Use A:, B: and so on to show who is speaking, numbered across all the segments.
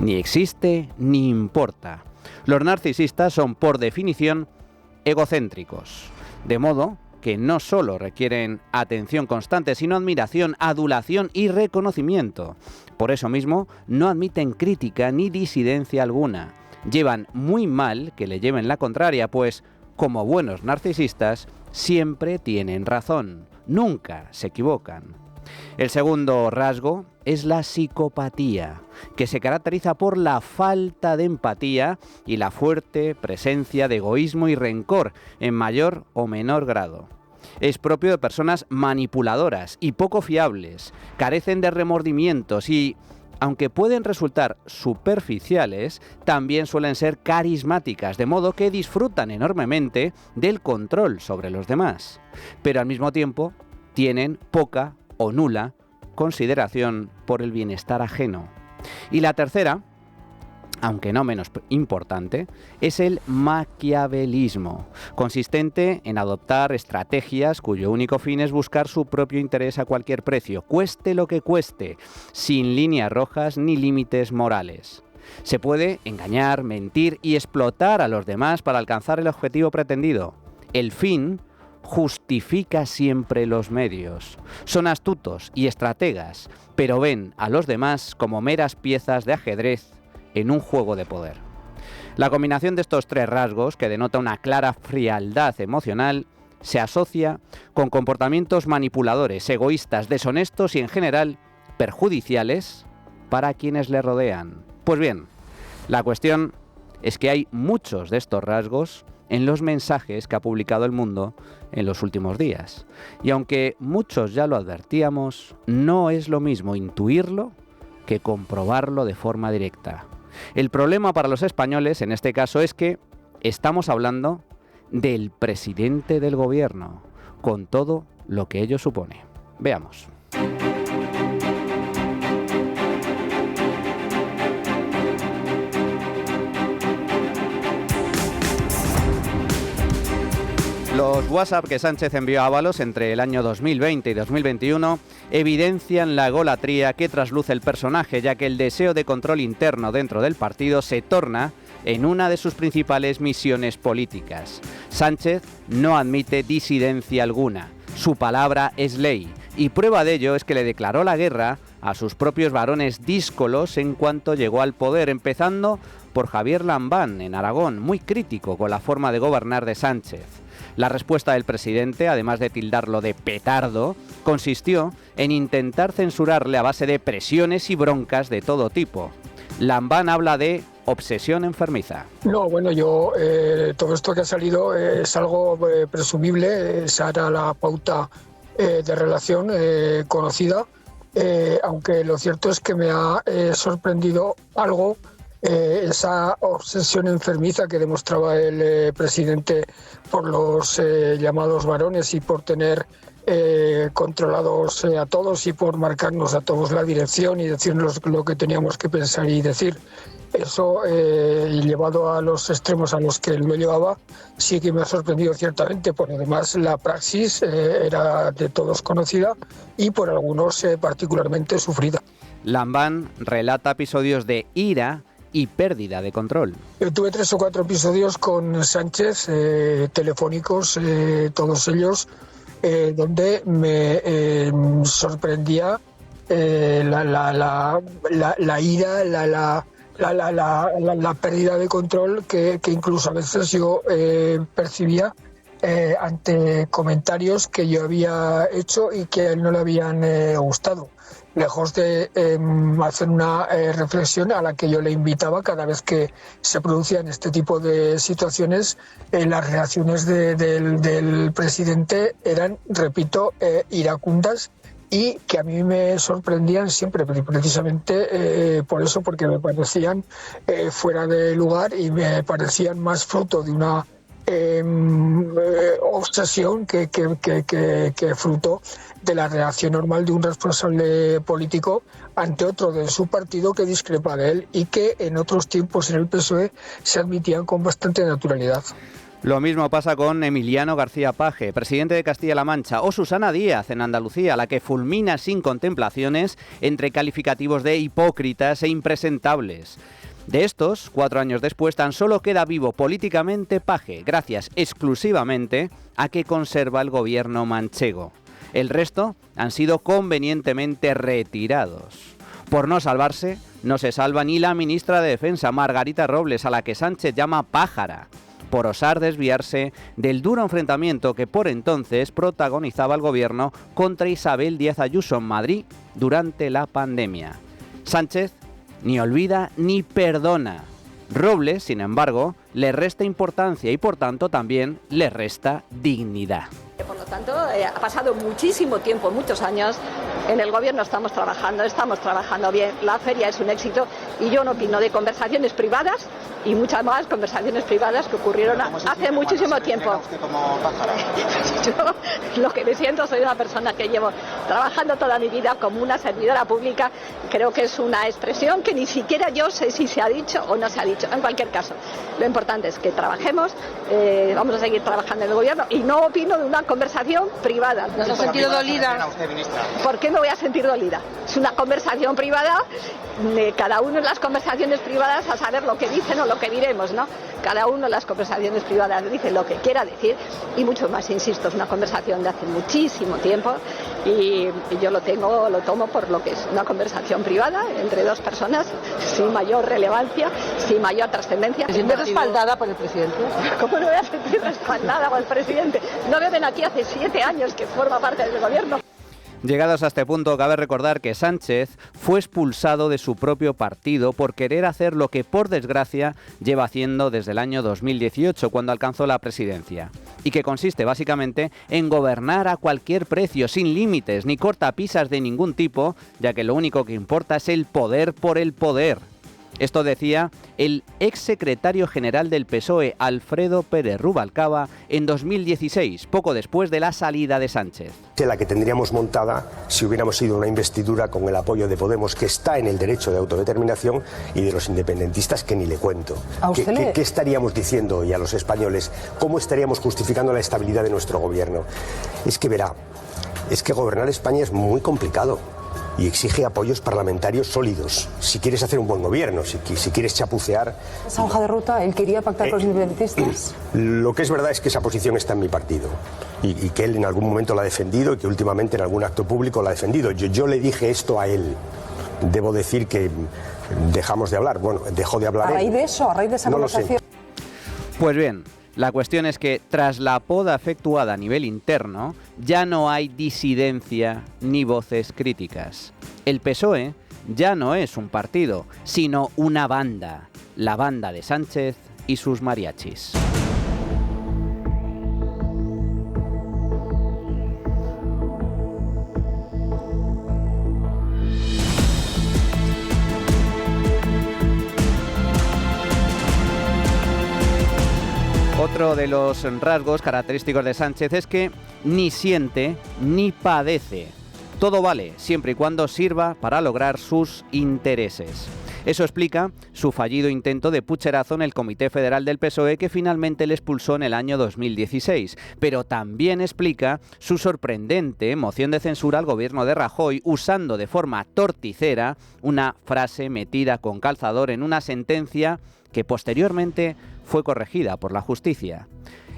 A: Ni existe ni importa. Los narcisistas son, por definición, egocéntricos, de modo que no solo requieren atención constante, sino admiración, adulación y reconocimiento. Por eso mismo, no admiten crítica ni disidencia alguna. Llevan muy mal que le lleven la contraria, pues, como buenos narcisistas, siempre tienen razón, nunca se equivocan. El segundo rasgo es la psicopatía, que se caracteriza por la falta de empatía y la fuerte presencia de egoísmo y rencor en mayor o menor grado. Es propio de personas manipuladoras y poco fiables, carecen de remordimientos y, aunque pueden resultar superficiales, también suelen ser carismáticas, de modo que disfrutan enormemente del control sobre los demás, pero al mismo tiempo tienen poca o nula consideración por el bienestar ajeno. Y la tercera, aunque no menos importante, es el maquiavelismo, consistente en adoptar estrategias cuyo único fin es buscar su propio interés a cualquier precio, cueste lo que cueste, sin líneas rojas ni límites morales. Se puede engañar, mentir y explotar a los demás para alcanzar el objetivo pretendido. El fin justifica siempre los medios. Son astutos y estrategas, pero ven a los demás como meras piezas de ajedrez en un juego de poder. La combinación de estos tres rasgos, que denota una clara frialdad emocional, se asocia con comportamientos manipuladores, egoístas, deshonestos y en general perjudiciales para quienes le rodean. Pues bien, la cuestión es que hay muchos de estos rasgos en los mensajes que ha publicado El Mundo en los últimos días. Y aunque muchos ya lo advertíamos, no es lo mismo intuirlo que comprobarlo de forma directa. El problema para los españoles en este caso es que estamos hablando del presidente del gobierno, con todo lo que ello supone. Veamos. Los WhatsApp que Sánchez envió a Ábalos entre el año 2020 y 2021 evidencian la egolatría que trasluce el personaje, ya que el deseo de control interno dentro del partido se torna en una de sus principales misiones políticas. Sánchez no admite disidencia alguna, su palabra es ley, y prueba de ello es que le declaró la guerra a sus propios varones díscolos en cuanto llegó al poder, empezando por Javier Lambán en Aragón, muy crítico con la forma de gobernar de Sánchez. La respuesta del presidente, además de tildarlo de petardo, consistió en intentar censurarle a base de presiones y broncas de todo tipo. Lambán habla de obsesión enfermiza.
B: No, bueno, todo esto que ha salido es algo presumible, esa era la pauta de relación conocida, aunque lo cierto es que me ha sorprendido algo, esa obsesión enfermiza que demostraba el presidente por los llamados varones y por tener controlados a todos y por marcarnos a todos la dirección y decirnos lo que teníamos que pensar y decir. Eso, llevado a los extremos a los que él lo llevaba, sí que me ha sorprendido ciertamente. Por lo demás, la praxis era de todos conocida y por algunos particularmente sufrida.
A: Lambán relata episodios de ira y pérdida de control.
B: Yo tuve 3 o 4 episodios con Sánchez, telefónicos, todos ellos, donde me sorprendía la ira, la pérdida de control que incluso a veces yo percibía ante comentarios que yo había hecho y que a él no le habían gustado. Lejos de hacer una reflexión a la que yo le invitaba cada vez que se producían este tipo de situaciones, las reacciones del presidente eran, repito, iracundas y que a mí me sorprendían siempre, precisamente por eso, porque me parecían fuera de lugar y me parecían más fruto de una obsesión que fruto de la reacción normal de un responsable político ante otro de su partido que discrepa de él y que en otros tiempos en el PSOE se admitían con bastante naturalidad.
A: Lo mismo pasa con Emiliano García Paje, presidente de Castilla-La Mancha, o Susana Díaz en Andalucía, la que fulmina sin contemplaciones entre calificativos de hipócritas e impresentables. De estos, 4 años después, tan solo queda vivo políticamente Paje, gracias exclusivamente a que conserva el gobierno manchego. El resto han sido convenientemente retirados. Por no salvarse, no se salva ni la ministra de Defensa, Margarita Robles, a la que Sánchez llama pájara, por osar desviarse del duro enfrentamiento que por entonces protagonizaba el gobierno contra Isabel Díaz Ayuso en Madrid durante la pandemia. Sánchez ni olvida ni perdona. Robles, sin embargo, le resta importancia y por tanto también le resta dignidad.
C: Por lo tanto, ha pasado muchísimo tiempo, muchos años. En el gobierno estamos trabajando bien. La feria es un éxito y yo no opino de conversaciones privadas y muchas más conversaciones privadas que ocurrieron hace muchísimo tiempo. Yo lo que me siento, soy una persona que llevo trabajando toda mi vida como una servidora pública. Creo que es una expresión que ni siquiera yo sé si se ha dicho o no se ha dicho. En cualquier caso, lo importante es que trabajemos, vamos a seguir trabajando en el gobierno y no opino de una conversación privada. ¿No se ha sentido dolida? ¿Por qué me voy a sentir dolida? Es una conversación privada, cada uno en las conversaciones privadas a saber lo que dicen o lo que diremos, ¿no? Cada uno en las conversaciones privadas dice lo que quiera decir y mucho más, insisto, es una conversación de hace muchísimo tiempo y yo lo tomo por lo que es una conversación privada entre dos personas sin mayor relevancia, sin mayor trascendencia.
D: ¿Se siente respaldada por el presidente?
C: ¿Cómo no voy a sentir respaldada por el presidente? No me ven aquí hace 7 años que forma parte del gobierno.
A: Llegados a este punto, cabe recordar que Sánchez fue expulsado de su propio partido por querer hacer lo que, por desgracia, lleva haciendo desde el año 2018, cuando alcanzó la presidencia, y que consiste básicamente en gobernar a cualquier precio, sin límites ni cortapisas de ningún tipo, ya que lo único que importa es el poder por el poder. Esto decía el exsecretario general del PSOE, Alfredo Pérez Rubalcaba, en 2016, poco después de la salida de Sánchez.
E: La que tendríamos montada si hubiéramos sido una investidura con el apoyo de Podemos, que está en el derecho de autodeterminación, y de los independentistas, que ni le cuento. ¿Qué estaríamos diciendo hoy a los españoles? ¿Cómo estaríamos justificando la estabilidad de nuestro gobierno? Es que verá, es que gobernar España es muy complicado. Y exige apoyos parlamentarios sólidos. Si quieres hacer un buen gobierno, si quieres chapucear...
D: ¿Esa hoja de ruta él quería pactar con los independentistas?
E: Lo que es verdad es que esa posición está en mi partido. Y que él en algún momento la ha defendido y que últimamente en algún acto público la ha defendido. Yo le dije esto a él. Debo decir que dejamos de hablar. Bueno, dejó de hablar.
D: ¿A raíz de eso? ¿A raíz de esa conversación?
A: Pues bien, la cuestión es que tras la poda efectuada a nivel interno, ya no hay disidencia ni voces críticas. El PSOE ya no es un partido, sino una banda, la banda de Sánchez y sus mariachis. Otro de los rasgos característicos de Sánchez es que ni siente ni padece. Todo vale, siempre y cuando sirva para lograr sus intereses. Eso explica su fallido intento de pucherazo en el Comité Federal del PSOE, que finalmente le expulsó en el año 2016. Pero también explica su sorprendente moción de censura al gobierno de Rajoy, usando de forma torticera una frase metida con calzador en una sentencia que posteriormente fue corregida por la justicia.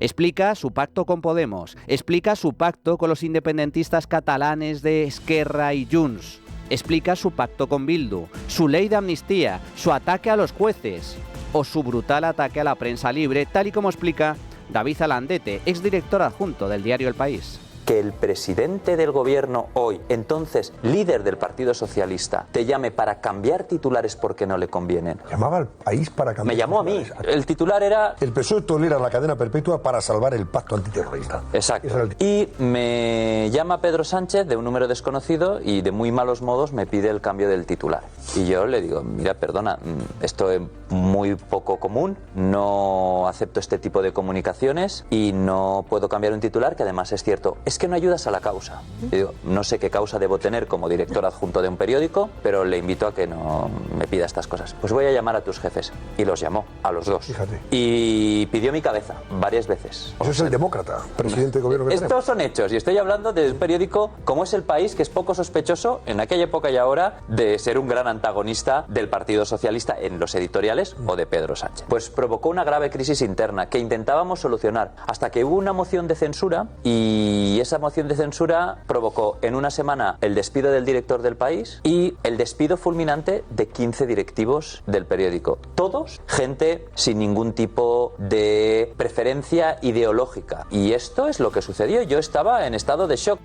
A: Explica su pacto con Podemos, explica su pacto con los independentistas catalanes de Esquerra y Junts, explica su pacto con Bildu, su ley de amnistía, su ataque a los jueces o su brutal ataque a la prensa libre, tal y como explica David Alandete, exdirector adjunto del diario El País.
F: Que el presidente del gobierno hoy, entonces líder del Partido Socialista, te llame para cambiar titulares porque no le convienen.
G: Llamaba al país para cambiar.
F: Me llamó a mí. El titular era...
G: El PSOE tolera la cadena perpetua para salvar el pacto antiterrorista.
F: Exacto. Y me llama Pedro Sánchez de un número desconocido y de muy malos modos me pide el cambio del titular. Y yo le digo, mira, perdona, esto es muy poco común, no acepto este tipo de comunicaciones y no puedo cambiar un titular, que además es cierto. Es que no ayudas a la causa. Y digo, no sé qué causa debo tener como director adjunto de un periódico, pero le invito a que no me pida estas cosas. Pues voy a llamar a tus jefes. Y los llamó, a los dos.
G: Fíjate.
F: Y pidió mi cabeza varias veces.
G: Eso es el demócrata, presidente de gobierno que
F: Estos son hechos, y estoy hablando de un periódico como es El País, que es poco sospechoso en aquella época y ahora de ser un gran antagonista del Partido Socialista en los editoriales o de Pedro Sánchez. Pues provocó una grave crisis interna que intentábamos solucionar hasta que hubo una moción de censura, y esa moción de censura provocó en una semana el despido del director del País y el despido fulminante de 15 directivos del periódico. Todos gente sin ningún tipo de preferencia ideológica. Y esto es lo que sucedió. Yo estaba en estado de shock.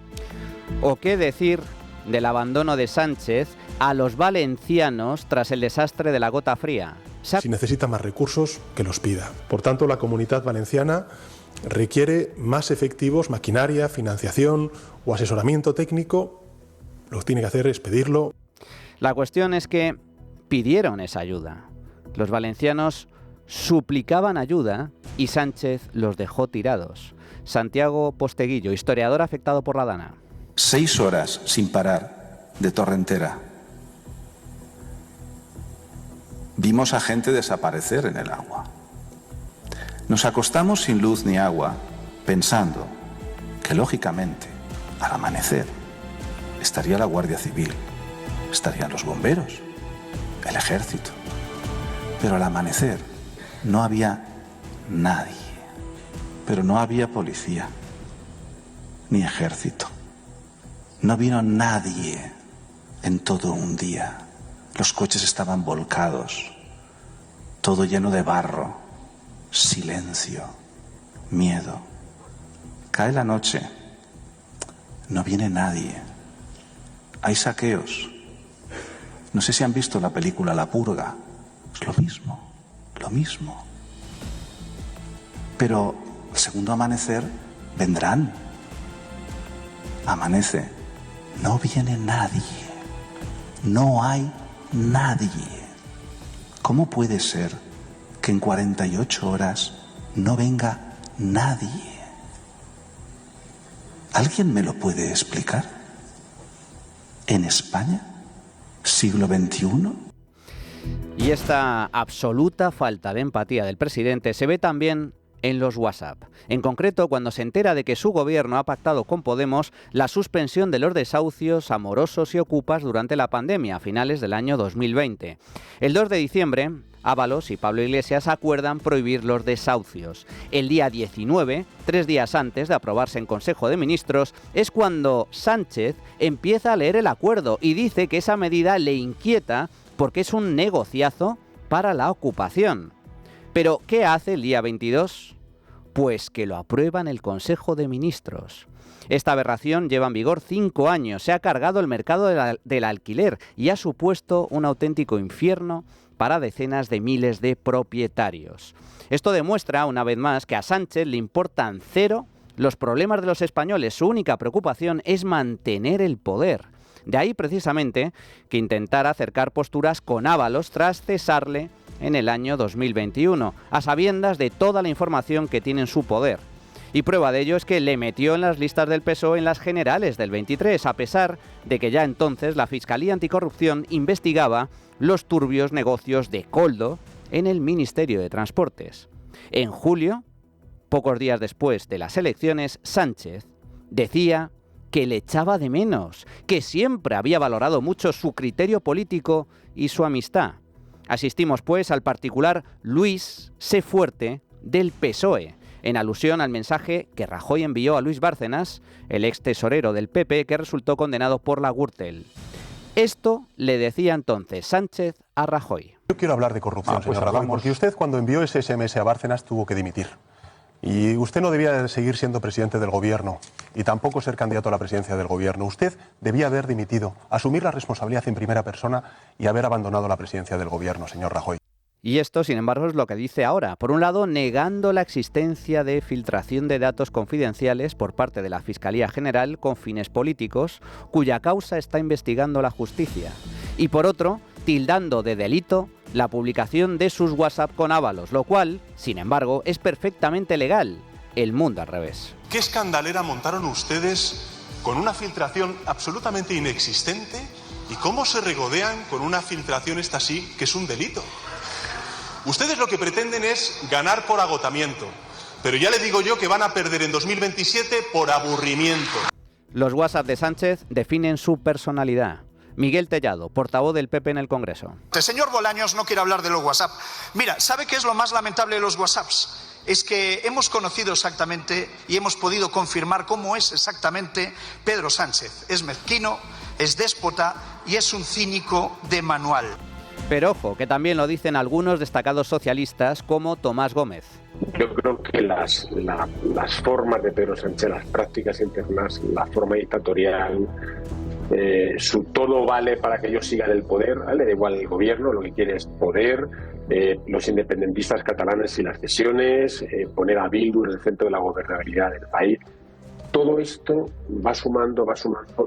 A: ¿O qué decir del abandono de Sánchez a los valencianos tras el desastre de la gota fría?
H: Si necesita más recursos, que los pida. Por tanto, la Comunitat Valenciana requiere más efectivos, maquinaria, financiación o asesoramiento técnico. Lo que tiene que hacer es pedirlo.
A: La cuestión es que pidieron esa ayuda. Los valencianos suplicaban ayuda y Sánchez los dejó tirados. Santiago Posteguillo, historiador afectado por la Dana.
I: 6 horas sin parar de torrentera. Vimos a gente desaparecer en el agua. Nos acostamos sin luz ni agua, pensando que lógicamente, al amanecer, estaría la Guardia Civil, estarían los bomberos, el ejército. Pero al amanecer no había nadie. Pero no había policía, ni ejército. No vino nadie en todo un día. Los coches estaban volcados, todo lleno de barro, silencio, miedo. Cae la noche, no viene nadie. Hay saqueos. No sé si han visto la película La Purga. Es lo mismo, lo mismo. Pero al segundo amanecer vendrán. Amanece. No viene nadie. No hay nadie. ¿Cómo puede ser que en 48 horas no venga nadie? ¿Alguien me lo puede explicar? ¿En España? ¿Siglo XXI?
A: Y esta absoluta falta de empatía del presidente se ve también en los WhatsApp. En concreto, cuando se entera de que su gobierno ha pactado con Podemos la suspensión de los desahucios amorosos y ocupas durante la pandemia a finales del año 2020. El 2 de diciembre, Ábalos y Pablo Iglesias acuerdan prohibir los desahucios. El día 19, 3 días antes de aprobarse en Consejo de Ministros, es cuando Sánchez empieza a leer el acuerdo y dice que esa medida le inquieta porque es un negociazo para la ocupación. Pero, ¿qué hace el día 22? Pues que lo aprueba en el Consejo de Ministros. Esta aberración lleva en vigor 5 años, se ha cargado el mercado del alquiler y ha supuesto un auténtico infierno para decenas de miles de propietarios. Esto demuestra, una vez más, que a Sánchez le importan cero los problemas de los españoles. Su única preocupación es mantener el poder. De ahí, precisamente, que intentara acercar posturas con Ábalos tras cesarle en el año 2021, a sabiendas de toda la información que tiene en su poder. Y prueba de ello es que le metió en las listas del PSOE en las generales del 23, a pesar de que ya entonces la Fiscalía Anticorrupción investigaba los turbios negocios de Koldo en el Ministerio de Transportes. En julio, pocos días después de las elecciones, Sánchez decía que le echaba de menos, que siempre había valorado mucho su criterio político y su amistad. Asistimos, pues, al particular Luis Sé Fuerte del PSOE, en alusión al mensaje que Rajoy envió a Luis Bárcenas, el ex tesorero del PP, que resultó condenado por la Gürtel. Esto le decía entonces Sánchez a Rajoy.
H: Yo quiero hablar de corrupción, señor Rajoy, porque usted, cuando envió ese SMS a Bárcenas, tuvo que dimitir. Y usted no debía seguir siendo presidente del gobierno y tampoco ser candidato a la presidencia del gobierno. Usted debía haber dimitido, asumir la responsabilidad en primera persona y haber abandonado la presidencia del gobierno, señor Rajoy.
A: Y esto, sin embargo, es lo que dice ahora. Por un lado, negando la existencia de filtración de datos confidenciales por parte de la Fiscalía General con fines políticos, cuya causa está investigando la justicia. Y por otro, tildando de delito la publicación de sus WhatsApp con Ábalos, lo cual, sin embargo, es perfectamente legal. el mundo al revés.
H: ¿Qué escandalera montaron ustedes con una filtración absolutamente inexistente? ¿Y cómo se regodean con una filtración esta sí, que es un delito? Ustedes lo que pretenden es ganar por agotamiento, pero ya le digo yo que van a perder en 2027 por aburrimiento.
A: Los WhatsApp de Sánchez definen su personalidad. Miguel Tellado, portavoz del PP en el Congreso.
J: El señor Bolaños no quiere hablar de los WhatsApp. Mira, ¿sabe qué es lo más lamentable de los WhatsApps? Es que hemos conocido exactamente y hemos podido confirmar cómo es exactamente Pedro Sánchez. Es mezquino, es déspota y es un cínico de manual.
A: Pero ojo, que también lo dicen algunos destacados socialistas como Tomás Gómez.
K: Yo creo que las formas de Pedro Sánchez, las prácticas internas, la forma dictatorial, su todo vale para que ellos sigan el poder, le da igual el gobierno, lo que quiere es poder, los independentistas catalanes y las cesiones, poner a Bildu en el centro de la gobernabilidad del país. Todo esto va sumando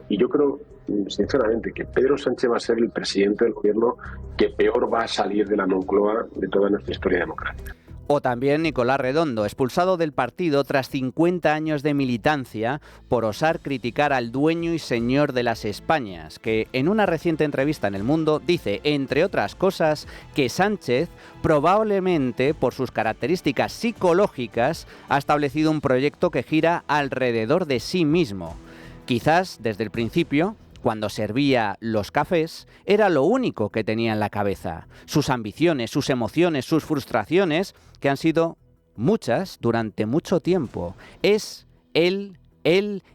K: y yo creo sinceramente que Pedro Sánchez va a ser el presidente del gobierno que peor va a salir de la Moncloa de toda nuestra historia democrática.
A: O también Nicolás Redondo, expulsado del partido tras 50 años de militancia por osar criticar al dueño y señor de las Españas, que en una reciente entrevista en El Mundo dice, entre otras cosas, que Sánchez, probablemente por sus características psicológicas, ha establecido un proyecto que gira alrededor de sí mismo. Quizás desde el principio, cuando servía los cafés, era lo único que tenía en la cabeza. Sus ambiciones, sus emociones, sus frustraciones, que han sido muchas durante mucho tiempo. Es él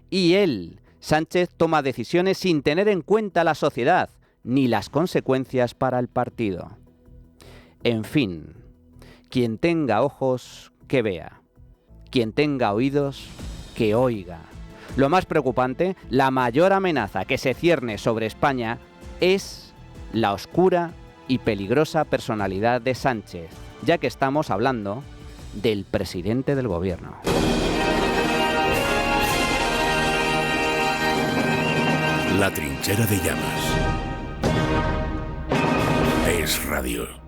A: y él. Sánchez toma decisiones sin tener en cuenta la sociedad, ni las consecuencias para el partido. En fin, quien tenga ojos, que vea. Quien tenga oídos, que oiga. Lo más preocupante, la mayor amenaza que se cierne sobre España es la oscura y peligrosa personalidad de Sánchez, ya que estamos hablando del presidente del gobierno.
L: La trinchera de llamas. Es radio.